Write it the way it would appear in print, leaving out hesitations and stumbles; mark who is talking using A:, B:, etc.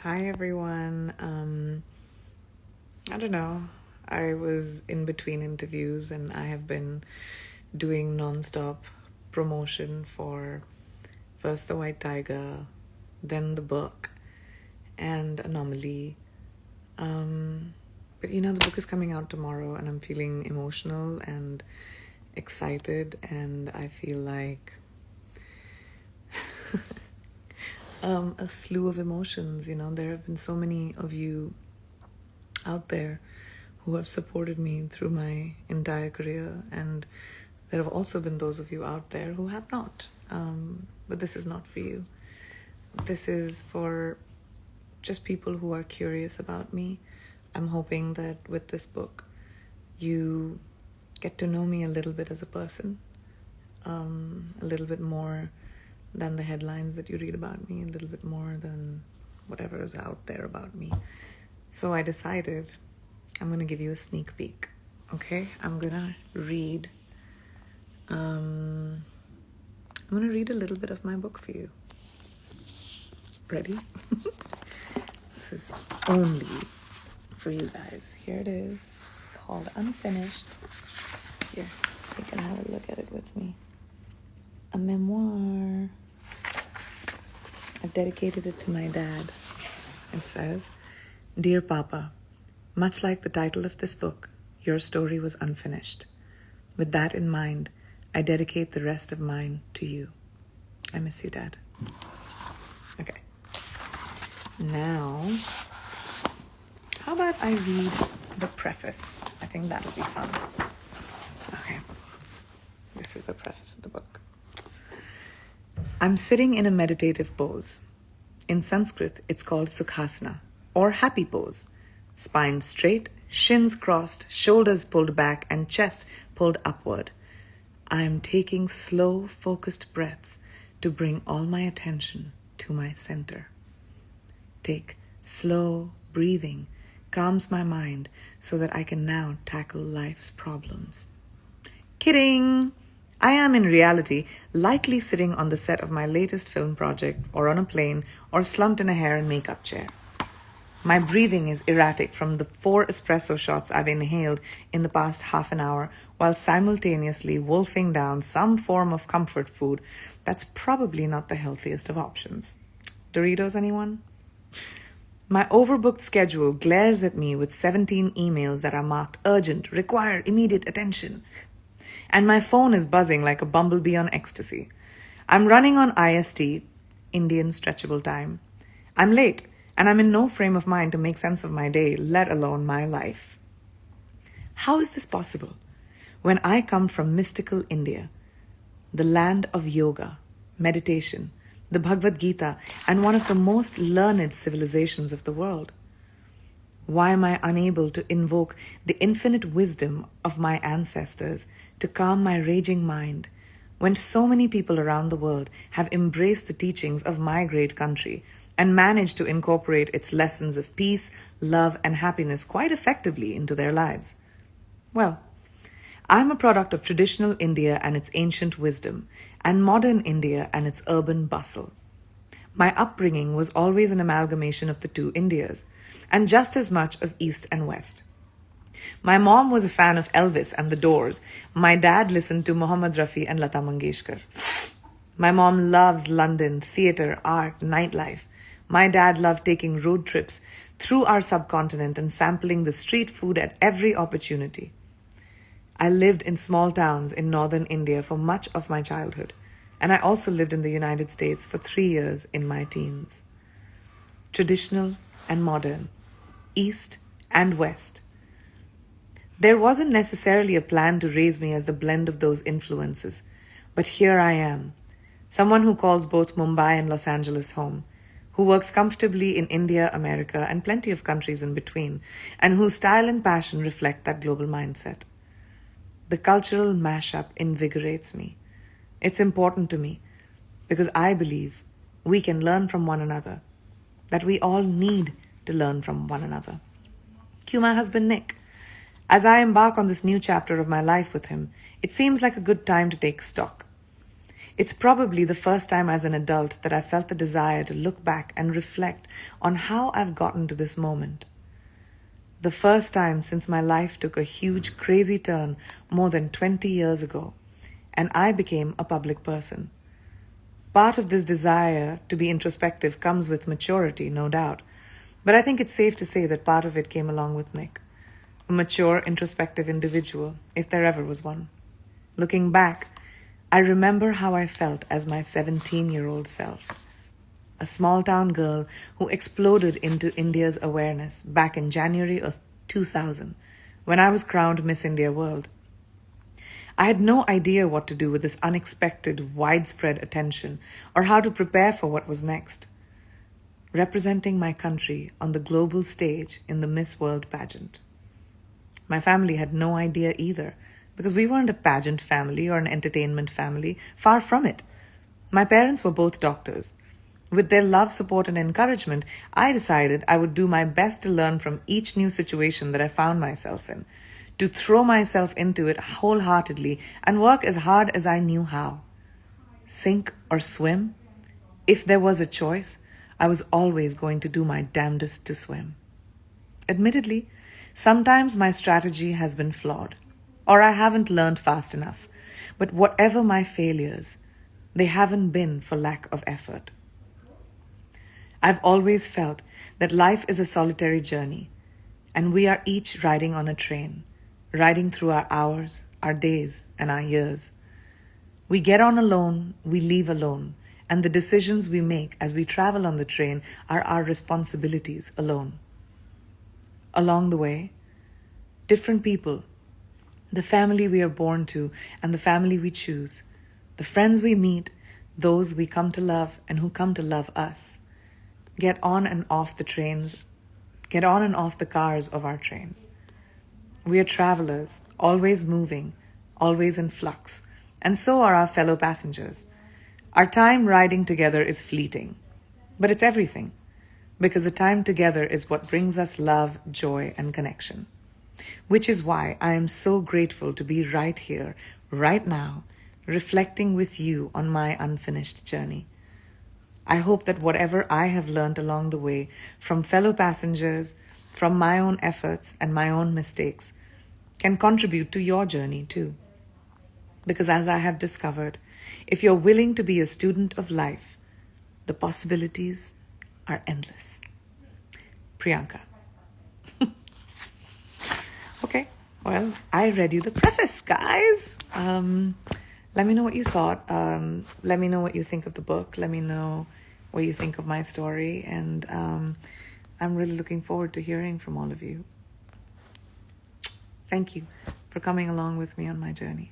A: Hi everyone. I don't know. I was in between interviews and I have been doing non-stop promotion for first the White Tiger, then the book, and Anomaly. But the book is coming out tomorrow and I'm feeling emotional and excited, and I feel like a slew of emotions. There have been so many of you out there who have supported me through my entire career, and there have also been those of you out there who have not. But this is not for you. This is for just people who are curious about me. I'm hoping that with this book, you get to know me a little bit as a person, a little bit more than the headlines that you read about me, a little bit more than whatever is out there about me. So I decided I'm going to give you a sneak peek, okay? I'm going to read a little bit of my book for you. Ready? This is only for you guys. Here it is. It's called Unfinished. Here, you can have a look at it with me. A memoir. I've dedicated it to my dad. It says, "Dear Papa, much like the title of this book, your story was unfinished. With that in mind, I dedicate the rest of mine to you. I miss you, Dad." Okay. Now, how about I read the preface? I think that'll be fun. Okay. This is the preface of the book. I'm sitting in a meditative pose. In Sanskrit, it's called Sukhasana, or happy pose. Spine straight, shins crossed, shoulders pulled back, and chest pulled upward. I am taking slow, focused breaths to bring all my attention to my center. Take slow breathing calms my mind so that I can now tackle life's problems. Kidding! I am in reality likely sitting on the set of my latest film project, or on a plane, or slumped in a hair and makeup chair. My breathing is erratic from the 4 espresso shots I've inhaled in the past half an hour, while simultaneously wolfing down some form of comfort food that's probably not the healthiest of options. Doritos, anyone? My overbooked schedule glares at me with 17 emails that are marked urgent, require immediate attention. And my phone is buzzing like a bumblebee on ecstasy. I'm running on IST, Indian Stretchable Time. I'm late, and I'm in no frame of mind to make sense of my day, let alone my life. How is this possible when I come from mystical India, the land of yoga, meditation, the Bhagavad Gita, and one of the most learned civilizations of the world? Why am I unable to invoke the infinite wisdom of my ancestors to calm my raging mind when so many people around the world have embraced the teachings of my great country and managed to incorporate its lessons of peace, love, and happiness quite effectively into their lives? Well, I'm a product of traditional India and its ancient wisdom, and modern India and its urban bustle. My upbringing was always an amalgamation of the two Indias, and just as much of East and West. My mom was a fan of Elvis and the Doors. My dad listened to Mohammed Rafi and Lata Mangeshkar. My mom loves London, theatre, art, nightlife. My dad loved taking road trips through our subcontinent and sampling the street food at every opportunity. I lived in small towns in northern India for much of my childhood, and I also lived in the United States for 3 years in my teens. Traditional and modern, East and West. There wasn't necessarily a plan to raise me as the blend of those influences, but here I am, someone who calls both Mumbai and Los Angeles home, who works comfortably in India, America, and plenty of countries in between, and whose style and passion reflect that global mindset. The cultural mashup invigorates me. It's important to me because I believe we can learn from one another, that we all need to learn from one another. Cue my husband Nick. As I embark on this new chapter of my life with him, it seems like a good time to take stock. It's probably the first time as an adult that I felt the desire to look back and reflect on how I've gotten to this moment. The first time since my life took a huge, crazy turn more than 20 years ago, and I became a public person. Part of this desire to be introspective comes with maturity, no doubt, but I think it's safe to say that part of it came along with Nick, a mature, introspective individual, if there ever was one. Looking back, I remember how I felt as my 17-year-old self, a small-town girl who exploded into India's awareness back in January of 2000, when I was crowned Miss India World. I had no idea what to do with this unexpected, widespread attention or how to prepare for what was next. Representing my country on the global stage in the Miss World pageant. My family had no idea either, because we weren't a pageant family or an entertainment family, far from it. My parents were both doctors. With their love, support, and encouragement, I decided I would do my best to learn from each new situation that I found myself in, to throw myself into it wholeheartedly and work as hard as I knew how. Sink or swim? If there was a choice, I was always going to do my damnedest to swim. Admittedly, sometimes my strategy has been flawed, or I haven't learned fast enough, but whatever my failures, they haven't been for lack of effort. I've always felt that life is a solitary journey, and we are each riding on a train, riding through our hours, our days, and our years. We get on alone, we leave alone, and the decisions we make as we travel on the train are our responsibilities alone. Along the way, different people, the family we are born to and the family we choose, the friends we meet, those we come to love and who come to love us, get on and off the cars of our train. We are travelers, always moving, always in flux, and so are our fellow passengers. Our time riding together is fleeting, but it's everything, because the time together is what brings us love, joy, and connection. Which is why I am so grateful to be right here, right now, reflecting with you on my unfinished journey. I hope that whatever I have learned along the way, from fellow passengers, from my own efforts and my own mistakes, can contribute to your journey too. Because as I have discovered, if you're willing to be a student of life, the possibilities are endless. Priyanka. Okay, well, I read you the preface, guys. Let me know what you thought. Let me know what you think of the book. Let me know what you think of my story. And I'm really looking forward to hearing from all of you. Thank you for coming along with me on my journey.